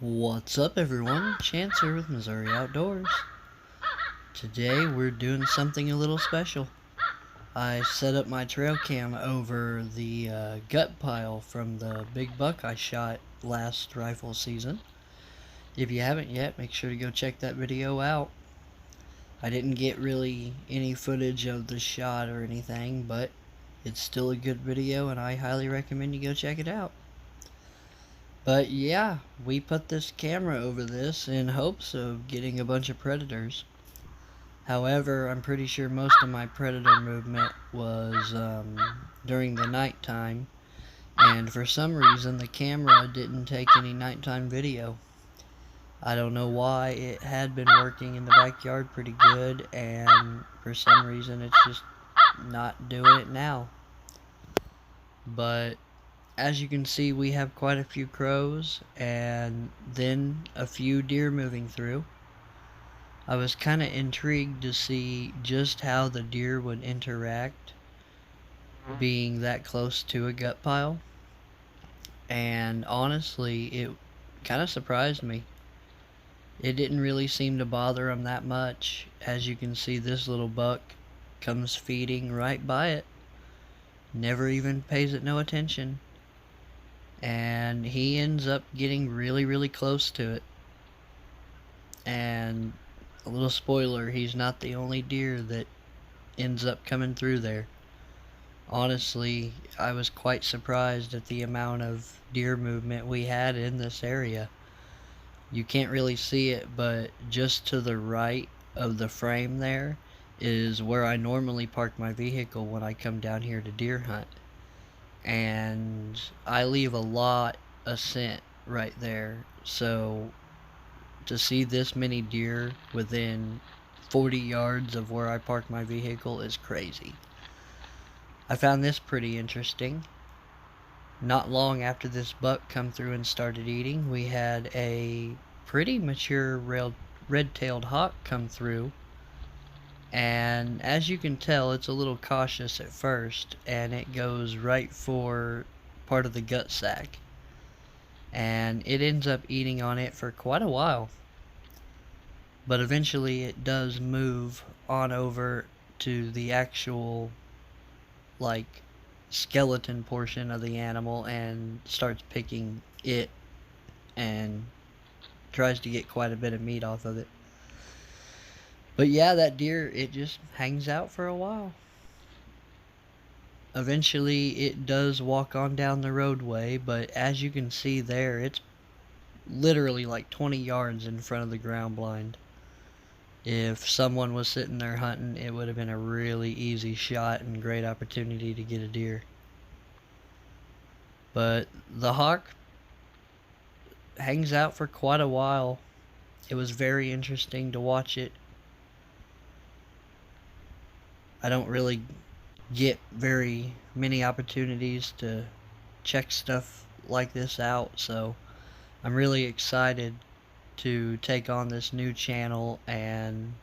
What's up, everyone? Chance here with Missouri Outdoors. Today we're doing something a little special. I set up my trail cam over the gut pile from the big buck I shot last rifle season. If you haven't yet, make sure to go check that video out. I didn't get really any footage of the shot or anything, but it's still a good video and I highly recommend you go check it out. But yeah, we put this camera over this in hopes of getting a bunch of predators. However, I'm pretty sure most of my predator movement was during the nighttime, and for some reason the camera didn't take any nighttime video. I don't know why. It had been working in the backyard pretty good, and for some reason it's just not doing it now. But as you can see, we have quite a few crows and then a few deer moving through. I was kind of intrigued to see just how the deer would interact being that close to a gut pile, and honestly it kind of surprised me. It didn't really seem to bother them that much. As you can see, this little buck comes feeding right by it, never even pays it no attention. And he ends up getting really close to it. And a little spoiler, he's not the only deer that ends up coming through there. Honestly, I was quite surprised at the amount of deer movement we had in this area. You can't really see it, but just to the right of the frame there is where I normally park my vehicle when I come down here to deer hunt. And I leave a lot of scent right there, so to see this many deer within 40 yards of where I park my vehicle is crazy. I found this pretty interesting. Not long after this buck come through and started eating, we had a pretty mature red-tailed hawk come through. And as you can tell, it's a little cautious at first, and it goes right for part of the gut sac, and it ends up eating on it for quite a while. But eventually it does move on over to the actual skeleton portion of the animal and starts picking it and tries to get quite a bit of meat off of it. But yeah, that deer, it just hangs out for a while. Eventually, it does walk on down the roadway, but as you can see there, it's literally like 20 yards in front of the ground blind. If someone was sitting there hunting, it would have been a really easy shot and great opportunity to get a deer. But the hawk hangs out for quite a while. It was very interesting to watch it. I don't really get very many opportunities to check stuff like this out, so I'm really excited to take on this new channel and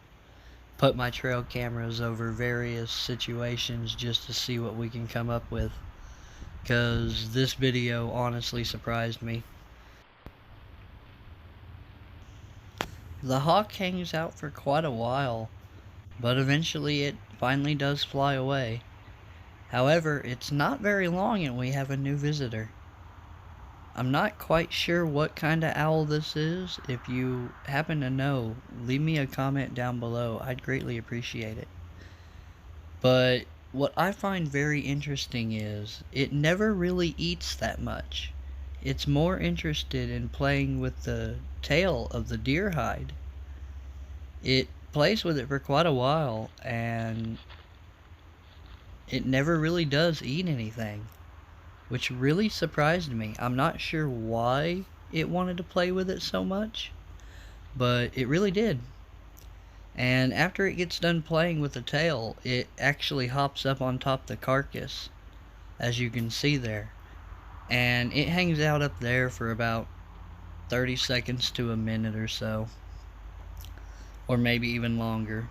put my trail cameras over various situations just to see what we can come up with, because this video honestly surprised me. The hawk hangs out for quite a while, but eventually it finally does fly away. However, it's not very long and we have a new visitor. I'm not quite sure what kind of owl this is. If you happen to know, leave me a comment down below. I'd greatly appreciate it. But what I find very interesting is it never really eats that much. It's more interested in playing with the tail of the deer hide. It plays with it for quite a while, and it never really does eat anything, which really surprised me. I'm not sure why it wanted to play with it so much, but it really did. And after it gets done playing with the tail, it actually hops up on top of the carcass, as you can see there, and it hangs out up there for about 30 seconds to a minute or so, or maybe even longer.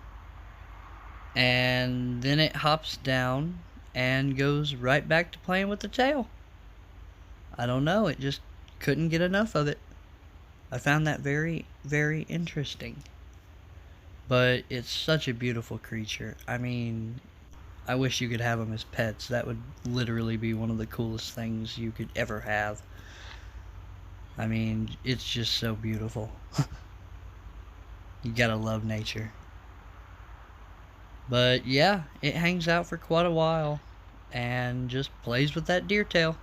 And then it hops down and goes right back to playing with the tail. I don't know, it just couldn't get enough of it. I found that very, very interesting. But it's such a beautiful creature. I mean, I wish you could have them as pets. That would literally be one of the coolest things you could ever have. I mean, it's just so beautiful. You gotta love nature. But yeah, it hangs out for quite a while and just plays with that deer tail.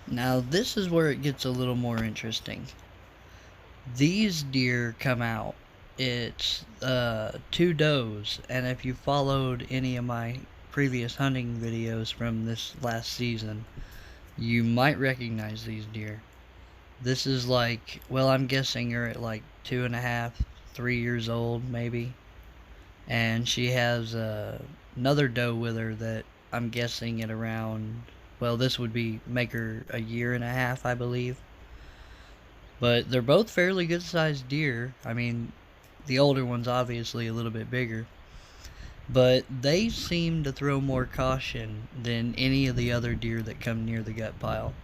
Now, this is where it gets a little more interesting. These deer come out. It's two does, and if you followed any of my previous hunting videos from this last season, you might recognize these deer. This is like, well, I'm guessing you're at like 2.5, 3 years old, maybe. And she has another doe with her that I'm guessing at around, well, this would be make her a year and a half, I believe. But they're both fairly good sized deer. I mean, the older one's obviously a little bit bigger. But they seem to throw more caution than any of the other deer that come near the gut pile.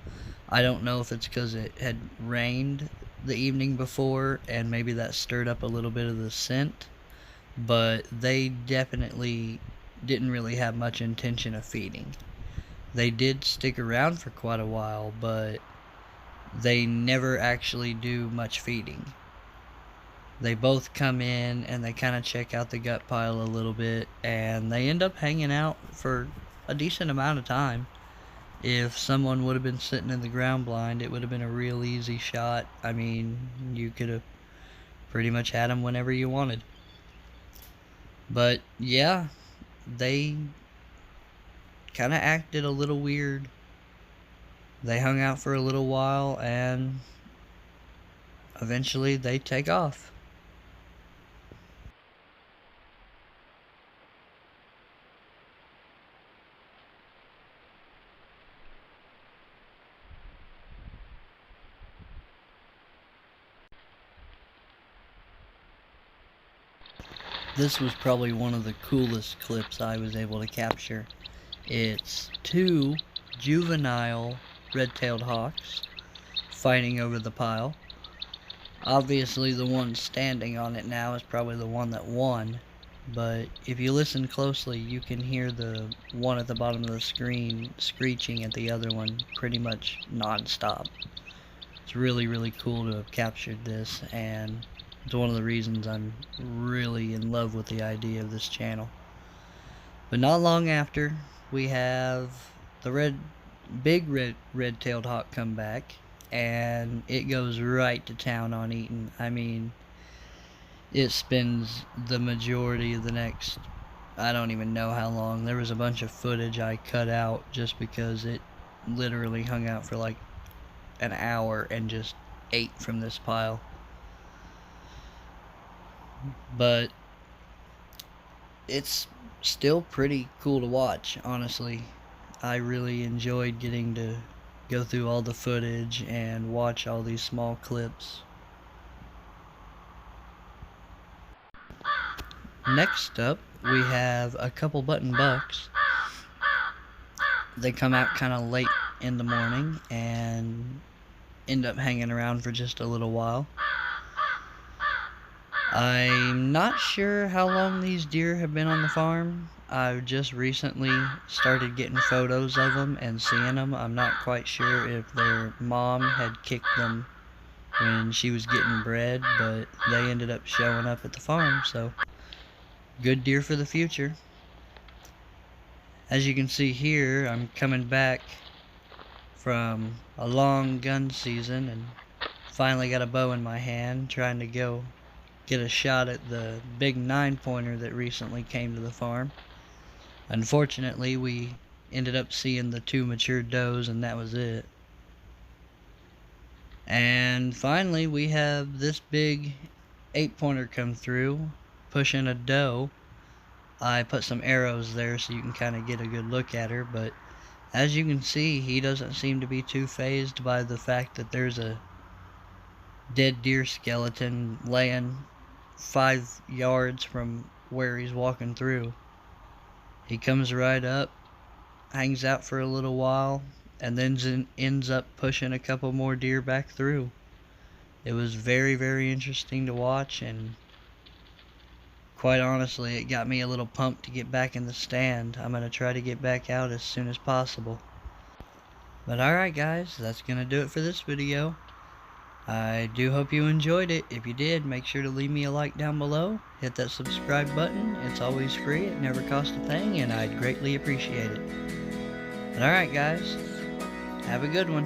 I don't know if it's because it had rained the evening before and maybe that stirred up a little bit of the scent, but they definitely didn't really have much intention of feeding. They did stick around for quite a while, but they never actually do much feeding. They both come in and they kind of check out the gut pile a little bit, and they end up hanging out for a decent amount of time. If someone would have been sitting in the ground blind, it would have been a real easy shot. I mean, you could have pretty much had them whenever you wanted. But yeah, they kind of acted a little weird. They hung out for a little while and eventually they take off. This was probably one of the coolest clips I was able to capture. It's two juvenile red-tailed hawks fighting over the pile. Obviously the one standing on it now is probably the one that won, but if you listen closely you can hear the one at the bottom of the screen screeching at the other one pretty much non-stop. It's really, really cool to have captured this, and it's one of the reasons I'm really in love with the idea of this channel. But not long after, we have the big red-tailed hawk come back, and it goes right to town on Eaton. I mean, it spends the majority of the next, I don't even know how long. There was a bunch of footage I cut out just because it literally hung out for like an hour and just ate from this pile. But it's still pretty cool to watch, honestly. I really enjoyed getting to go through all the footage and watch all these small clips. Next up, we have a couple button bucks. They come out kind of late in the morning and end up hanging around for just a little while. I'm not sure how long these deer have been on the farm. I've just recently started getting photos of them and seeing them. I'm not quite sure if their mom had kicked them when she was getting bred, but they ended up showing up at the farm, so good deer for the future. As you can see here, I'm coming back from a long gun season and finally got a bow in my hand, trying to go get a shot at the big 9-pointer that recently came to the farm. Unfortunately, we ended up seeing the 2 mature does and that was it. And finally we have this big 8-pointer come through pushing a doe. I put some arrows there so you can kind of get a good look at her, but As you can see, he doesn't seem to be too fazed by the fact that there's a dead deer skeleton laying 5 yards from where he's walking through. He comes right up, hangs out for a little while, and then ends up pushing a couple more deer back through. It was very, very interesting to watch, and quite honestly, it got me a little pumped to get back in the stand. I'm going to try to get back out as soon as possible. But alright guys, that's going to do it for this video. I do hope you enjoyed it. If you did, make sure to leave me a like down below. Hit that subscribe button. It's always free. It never costs a thing, and I'd greatly appreciate it. But alright guys, have a good one.